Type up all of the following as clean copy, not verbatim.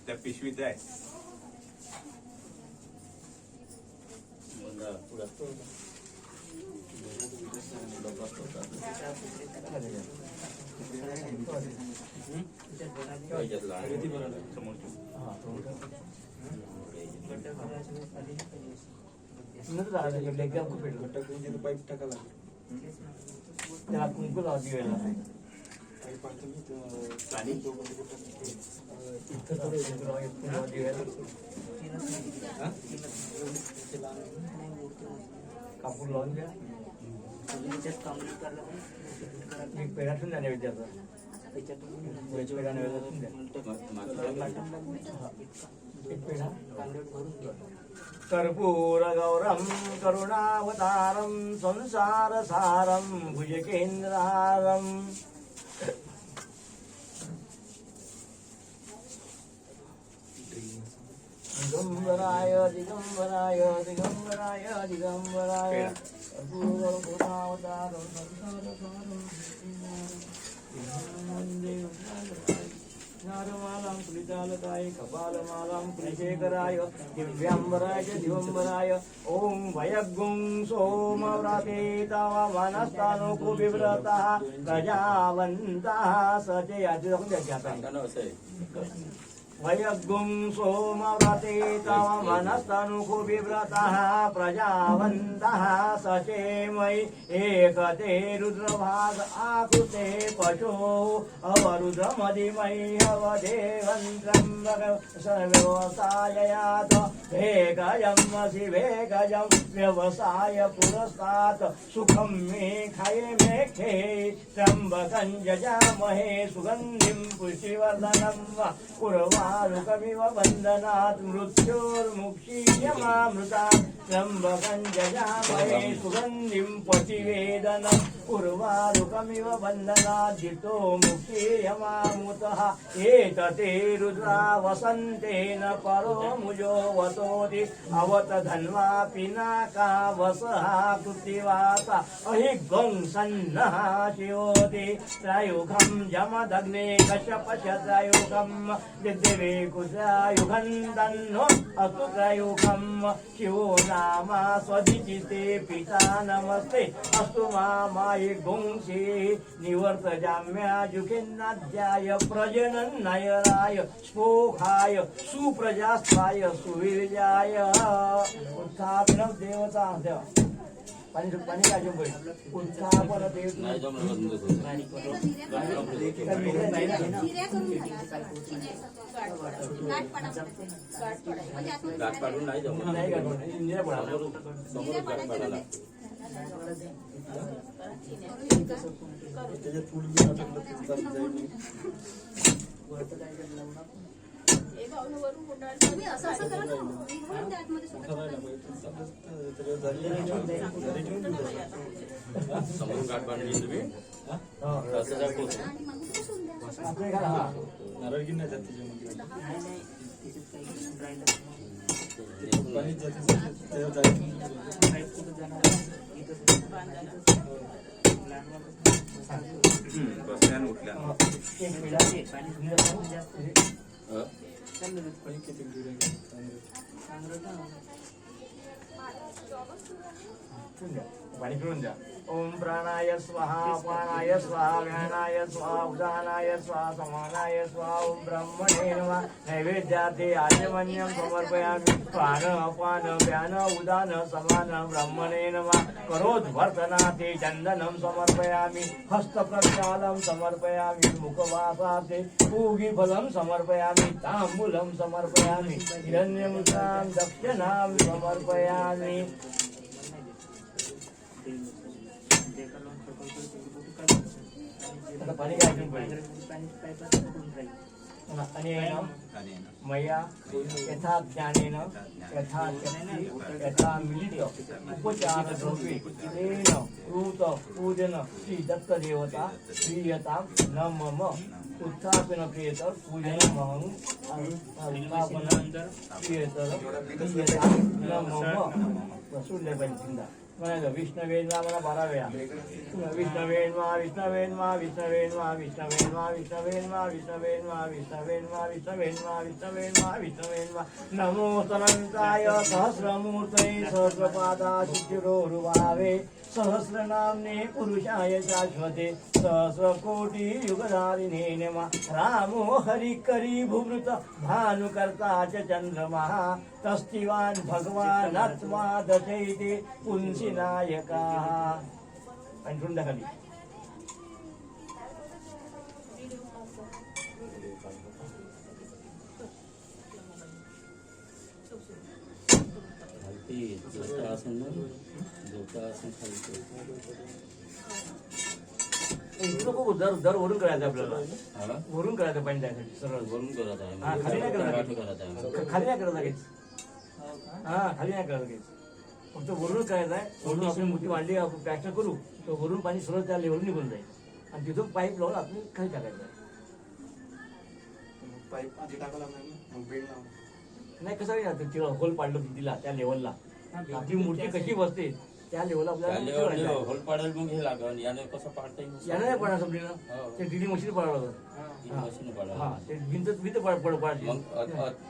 त्या पिशवीत आहे पाईप टाकायला त्याला कुंकू लावून दिवेला कापूर लावून द्या एक पेढा ठेवून द्या नैवेद्याचा पेढा नैवेद्य ठेवून द्या एक पेढा कर्पूर गौरम करुणावतारम संसार सारम भुजकेंद्रहारम दिगंबराय दिगंबराय दिगंबराय दिगंबराय कर्पूर करुणावतारम संसार सारम नारमालां कुलितालकाय कपालमालां कुलशेखराय दिव्यांबराय दिवंबराय ओं वयगुं सोमव्रते तव मनस्तानो कुविव्रतः प्रजावन्तः सचे वयगुं सोमव्रते तव मनस्तनु विव्रतः प्रजावन्तः सचे मयि एकते रुद्रभाग आकृते पशो अवरुद्रमधिमयि अवदेवन्त्रं व्यवसाययात भेगजं भेगजं व्यवसाय पुरस्तात् सुखं मे खाये मे खे त्र्यम्बकं जजामहे सुगन्धिं पुष्टिवर्धनं उर्वारुकमिव बन्धनात् मृत्योर्मुक्षीयमामृतात् त्र्यम्बकं जजामहे सुगन्धिं पतिवेदनम् उर्वारुकमिव बन्धनात् जितो मुक्षीयमामुतः एतते रुद्रा वसन्तेन परो मुजो वतोति अवत धन्वा पिनाका वसः कृतिवासा अहिग्वं सन्नः शिवोति त्रयुगं जमदग्ने कश्यपशत्रयुगं दिव्ये कुत्रायुगं तन्नो अस्तु त्रयुगं शिवो नाम स्वदिचिते पिता नमस्ते अस्तु मामाय गुंसि निवर्तजाम्याजुखिन्नाध्याय प्रजनन्नयनाय स्पोखाय सुप्रजास्थाय सुवीर्याय उत्थापनं देवता देव पाणी काय जोंबई उत्थापन देवता गाठ पाडून नाही जमत नाही का इंदिरा पडा समोर गाठ पाडायला त्याच्यात फूल बी अटकलं तर चालत जाईल समोर गाठ बांधली तुम्ही असं दाखवतो नारळ की नाही जात त्याच्यामध्ये पाणी जाते बसल्यान उठल्या पाणी पिळून द्या ओम प्राणाय स्वाहा अपानाय स्वाहा व्यानाय स्वाहा उदानाय स्वाहा समानाय स्वाहा ओम ब्रह्मणे नमः नैवेद्यार्थे आचमन्यं समर्पयामि प्राण अपान व्यान उदान समान ब्रह्मणे नमः करोद्वर्तनाथे चन्दनं समर्पयामि हस्तप्रक्षालं समर्पयामि मुखवासार्थे पूगीफलं समर्पयामि ताम्बूलं समर्पयामि हिरण्यमुद्रां दक्षिणां समर्पयामि पाणी काय अनेन मया यथा ज्ञानेन यथा शक्ति यथा मिलित उपचार द्रव्ये तेन कृत पूजन श्री दत्त देवता प्रियता न मम उत्थापन प्रियतर पूजनमहं उत्थापन प्रियतर प्रियता न मम सुंदर पंचिंदा म्हणायचं विष्णवेन्मा मला 12 वेळा विष्णवेन्मा विष्णवेन्मा विष्णवेन्मा विष्णवेन्मा विष्णवेन्मा विष्णवेन्मा विष्णवेन्मा विष्णवेन्मा विष्णवेन्मा विष्णवेन्मा नमो तनंताय सहस्रमूर्तये सहस्रपादा शिशिरोरुभावे सहस्रनाम्ने पुरुषाय शाश्वते सहस्रकोटी युगधारिणे नमः रामो हरिकरी भूभृत भानुकर्ता च चंद्रमा तस्तिवान् भगवान् आत्मा दशैते पुंसी नायकाः आणि खाली दर वरून करायचं आपल्याला वरून करायचं पाणी द्यायसाठी सरळ वरून करत आहे हा, खाली नाही करत. करत आहे खाली नाही करत लगेच हा खाली नाही करत लगेच फक्त वरून करायचं आहे वरून आपण मोठी मांडली आपण प्लॅस्टर करू तर वरून पाणी सरळ त्या लेवल निघून जाईल आणि तिथून पाईप लावून आपण खाली टाकायचं आहे पाईप आधी टाकावं लागणार ना, मग बेड लावून. नाही कसं आहे ना ते होल पाडलं भिंतीला त्या लेवलला आपली मूर्ती कशी बसते त्या लेवलला आपल्याला ठेवायचं आहे. होल पाडेल मग हे लागल याने कसं पाडता येईल यानं नाही पडणार समजेल ना हो. ते ड्रिलिंग मशीन पडावं लागलं ही मशीन पाडायला हा ते भिंत पाडली मग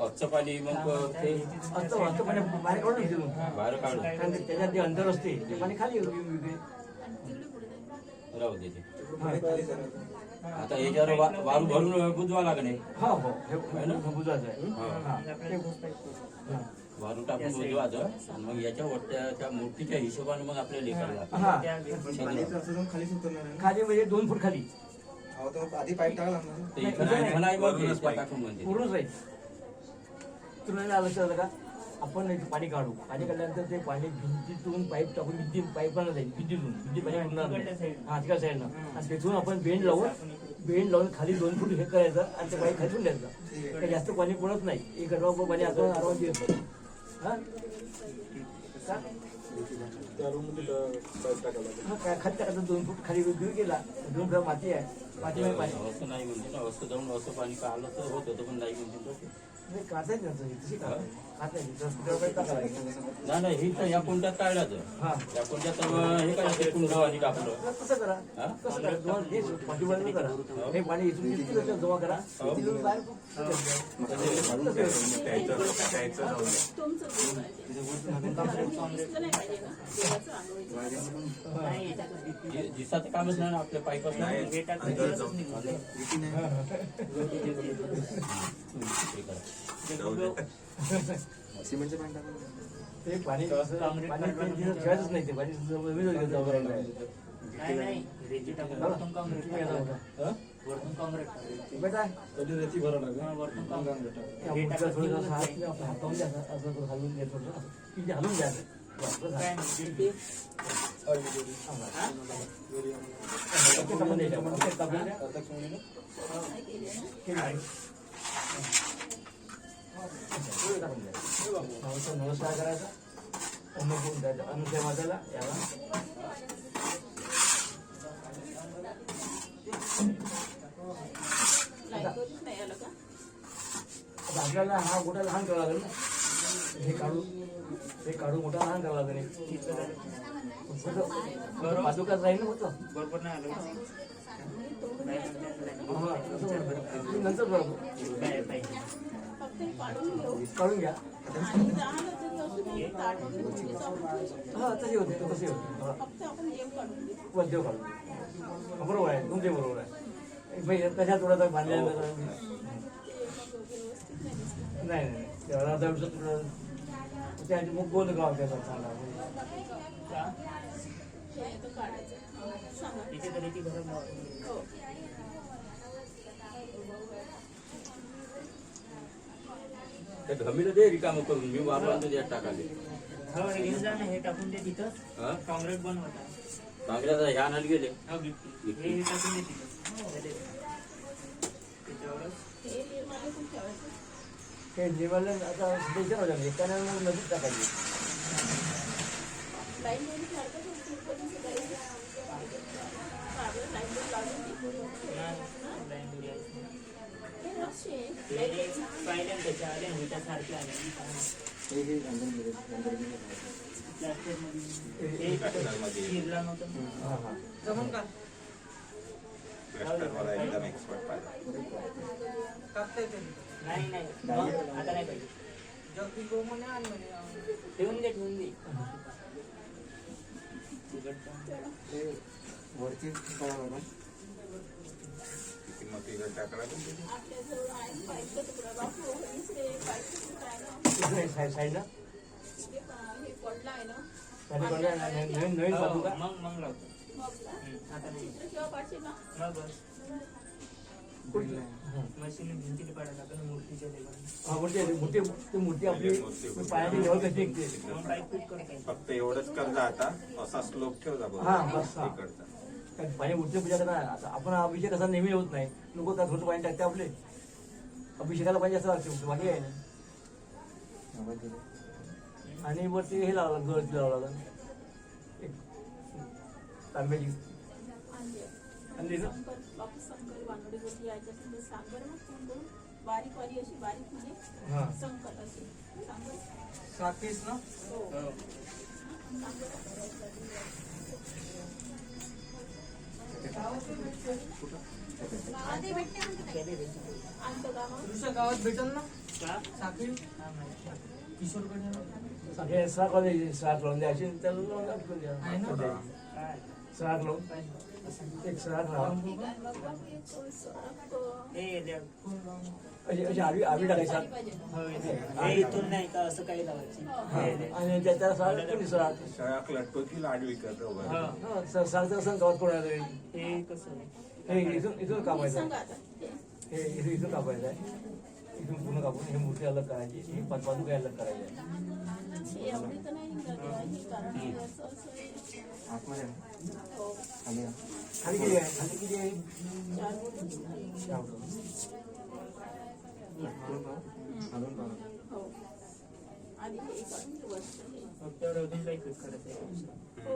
अच्छं पाणी मग ते असं पाणी बाहेर काढून घ्यायचं मग. बाहेर काढून कारण ते त्याच्यात जे अंतर असते ते पाणी खाली येऊन वेगळे राहू दे ते. खाली करायचं. आता याच्यावर वारू भरून बुजवा लागणे हो हो हे बुजवायचं आहे हा. हा. हा. वारू टाकून बुजवायचं आणि मग याच्या त्या मूर्तीच्या हिशोबाने मग आपल्याला हे करायला हा पण पाणीचं असं जाऊन खालीच उतरणार आहे ना. खाली म्हणजे 2 फूट खाली अहो, तर आधी पाईप टाकावं लागणार ना. ते इथं नाही म्हणाय मग हे त्या टाकून म्हणते पूर्णच राहील तुम्हाला लक्षात आलं का आपण एक पाणी काढू पाणी काढल्यानंतर ते पाणी भिंतीतून पाईप टाकून पाईपला जाईल भिंती पाणी उडणार नाही हा तिकडच्या साईडनं आणि तिथून आपण बेंड लावून खाली 2 फूट हे करायचं आणि ते पाईप खाली ठेवून द्यायचं काही जास्त पाणी पडत नाही एक गडवा पाणी आपण आरामात येतं हा का? त्या रूममध्ये पाईप टाकावं लागेल. हा, काय खाली टाकायचं 2 फूट खाली दूर गेला 2 फूट माती आहे मातीमध्ये पाणी असं नाही म्हणते ना असं जाऊन असं पाणी काढलं तर होत होतं पण नाही म्हणते तो. नाही काढायचं नसतं हे, तशी काढायची त्याच्यावर टाकायला लागेल. नाही नाही ही तर या कुंड्यात काढायचं हा या कुंड्यात तर हे करायचं कुंड आणि टाकलं कसं करा हा? कसं करा दोन हे पाठीमागे करा हे पाणी इथून किती लोकं जमा करा तिथून बाहेर दिसाचं कामच नाही ना आपल्या पाईप सिमेंटचं पाणी टाकावं लागेल. ते पाणी ठेवायचंच नाही ते पाणी बेटा कधी रेती भरावं लागेल. मग कांगरेट टाकावं. हातावून द्यायचं असं हलवून द्यायचं की हलवून द्यायचं नमस्कार करायचा अन्न द्यायचं अनुशय माताला याला आपल्याला हा मोठा लहान करावा लागेल ना हे काढून मोठा लहान करावा लागेल पादुकाच राहील ना होतं बरोबर नाही आलं नंतर बरोबर काढून घ्या हा तसे होते देव काढून बरोबर आहे तुमचे बरोबर आहे कशा थोडा बांधल्या नाही त्याची मग गोल गाव त्याचा चांगला घमीला दे रिकामं करून मी वापरांचं द्या टाकाले हे टाकून दे तिथं हा काँक्रीट बनवता काँग्रेसला ह्या आणायला गेले हे टाकून दे तिथं त्याच्यावरच ते लेवलला आता स्टेशन होतं एकाने नदीत टाकायची पाहिल्या त्याच्या आल्या सारखे आले हे अंदर गेले. प्लास्टरमध्ये हे प्लास्टरमध्ये. चिरला नव्हतं हा हा जमून का प्लास्टरवाला एकदम एक्सपर्ट पाहिजे. टाकता येते नाही नाही मग आता नाही पाहिजे जगदी गो म्हणे आण म्हणे ठेवून दे वरती किती मोठी जर टाकला तर किती? साईडला नवीन नवीन हो, बाजू का मग लावतो आता नाही मग बस मशीन भिंतीला पाडायला लागेल मूर्तीच्या लेवलला. हा मूर्ती आपली पायाची लेवल कशी निघते मग पाईप फिट करता येईल. फक्त एवढंच करता आता असा स्लोप ठेव जा हा, बस, हा. इकडचा. कारण पाणी मूर्ती पूजा करणार आता आपण हा अभिषेक असा नेहमी होत नाही लोक का थोडं पाणी टाकते आपले अभिषेकाला पाहिजे असं लागते बाकी आहे ना आणि वरती हे लावलं गळती लावलं लागलं एक तांब्याची अंडी ना बारीक वाली अशी बारीक म्हणजे हा संकट अशी सांबर साखीस ना हो. आधी भेटते म्हणते आणतो का मग दुसऱ्या गावात भेटल ना का? साखी हा, माहिती. किशोरकडे सगळे साख लावून साख लावून द्यायची त्याला लावून टाकून द्या. आहे ना? काय? साख लावून काय? एक साख लावा ठीक आहे मग बघ येतो सरक हे द्या. अशी आवी टाकायची साख. पाहिजे ना हो, इथे. हे इथून नाही का असं काही लावायचं हा. आणि त्याला साख कोणी साख सगळ्या लटपती आडवी करतो बरं. हा. हा, साखचं कसं गावात कोणाला तरी हे कसं आहे? हे इथून कापायचं सांगा आता हे इथून कापायचं आहे इथून पूर्ण कापून हे मूर्ती अलग करायची ही पादुका अलग करायची आहे एवढी तर नाही निघाली आहे कारण हे असं असं आहे. आतमध्ये हो खाली किती आहे खाली किती आहे 4 बोटं निघाली. चार बोटं. हो आधी हे काढून ठेवू असतं हे. फक्त अजून काही फिट करायचं आहे. हो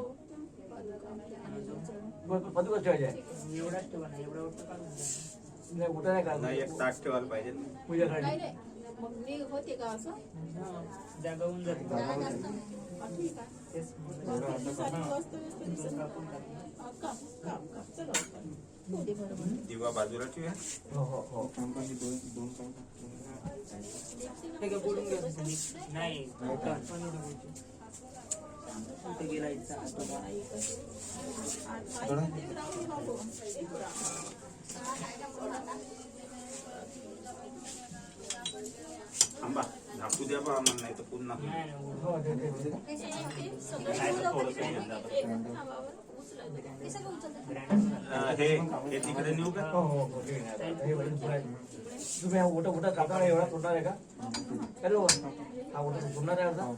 पादुका. पादुका ठेवायची आहे एवढाच ठेवा ना एवढा वाटतं काढून द्या. नाही मोठा नाही नाही एक का ताट ठेवायला पाहिजे ना. पूजा नाही करायची नाही मग मी होते का असं हा, जागा होऊन जाते. जागा जास्त नाही. हा, ठीक आहे तेच बाकीची सारी वस्तू दिसत कापून टाकून. काप चला आपण. हो दे बरोबर दिवा बाजूला ठेवूया. हो हो हो हे का बोलून घ्या नाही कुठे गेला इथं आतोबा. थांबा झाकू द्या बा आम्हाला नाही तर पुन्हा नाही, नाही, हो ते ते ते. हे तिकडे नेऊ का? हो हो हो ठीक आहे हे वरून पुढे आहे. तुम्ही हा मोठा कापणार आहे एवढा तोडणार आहे का हॅलो हा मोठा तोडणार आहे अर्धा हा,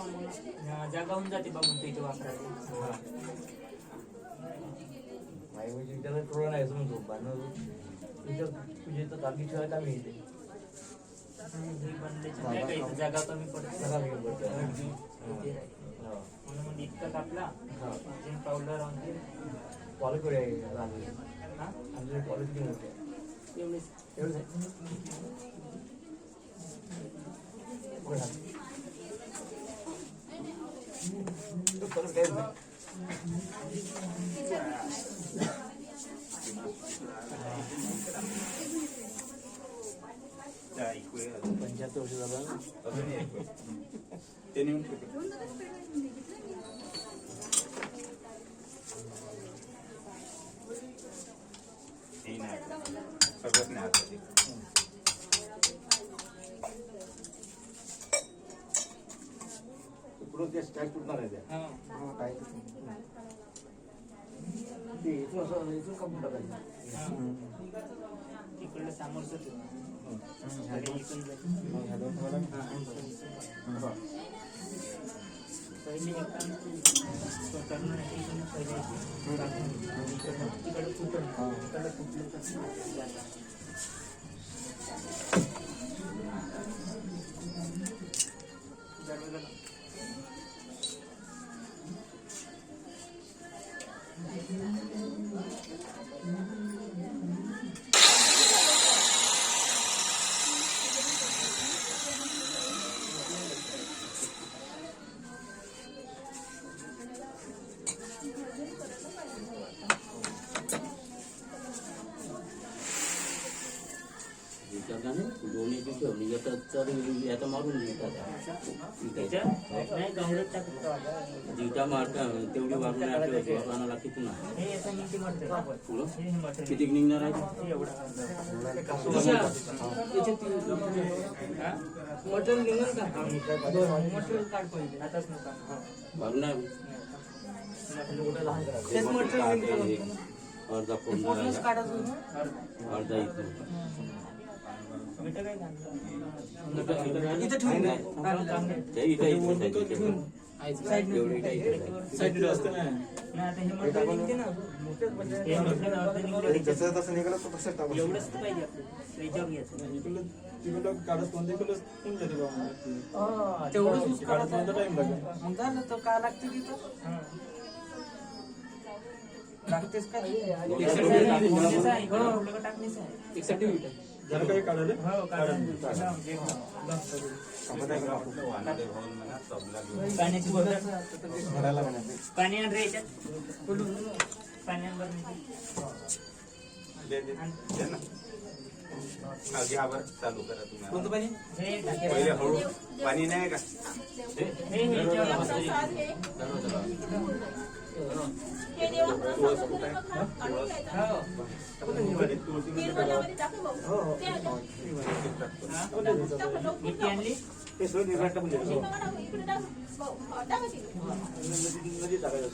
मग जागा होऊन जाते बघून ते इथे वापरायला. हा माई म्हणजे विचार तोडा नाही असं म्हणतो बांधणं विचार तुझे तर काकी शिवाय का मी येते हे बनल्याचं नाही का इथं जागा कमी पडते. सगळा मी बोलतो इथे राहील. म्हणून मग इतका कापला अजून पावडर आणते. कॉलेज कडे राहते हा आमचे कॉलेज किती मोठे आहे एवढेच एवढंच आहे बरं. तो परत काहीच नाही त्या ऐकूया अजून. 75 वर्ष झालं ना अजून ऐकूया. ते नेऊन ठेवू. हे नाही सगळंच नाही आता ते. पुढं ते स्टॅक तुटणार आहे त्या हा ते इथून असं इथून कापून टाकायचं तिकडलं सामोरच इकडून जाईल. पहिले एक काम करणं नाही इकडून पहिले तिकडे फुटलं तिकडे फुटलं तर दरवाजा लाव. चल याचा मारून देऊ त्याच्या नाही काँग्रेस टाकतो जिवटा मारता तेवढी वारून वापरायला लागते पुन्हा हे याचा मिनिटी मटेरियल पुढं हे मटेरियल किती निघणार आहे एवढा मटण निघेल का मटेरियल काढ पहिले आताच नका मारून आहे तेच मटेरियल निघतं. अर्धा फोन पूर्णच काढायचं ना. अर्धा इथून मिठं काय घालतो इथं ठेवून द्या. ते इथं एवढी साईडला असतं ना. नाही आता हे मटेरियल निघते ना हे मटेरियल अर्ध निघलं जसं तसं निघालं तर तसं टाकू. एवढंच तर पाहिजे आपल्याला याच्यावर घ्यायचं तिकडं काढत कोणते इकडं होऊन जाते बा मग. तेवढंच यूज काढत करायचं. कोणता टाइम लागेल. मग झालं तर काय लागते तिथं हां लागतेच का टाकणीचं आहे इकडं टाकणीचं आहे जरा काही काढायला हो काढा पाण्याची बॉटल भरायला लागणार. पाणी आण रे याच्यात पाणी आण बरं दे ना हा, घ्या बरं चालू करा तुम्ही कोणतं पाणी हे टाकेल. पहिले हळू पाणी नाही का हे ह्याच्यावर हे देवा प्रसाद वगैरे काढून घ्यायचा. निर्मल्यामध्ये टाकू बघू. ते टाकू लवकर. मिठी आणली ते सोय निर्माण टाकून हे बघा ना, इकडे टाक. बघू. टाका तिकडे. नदी टाकायचं.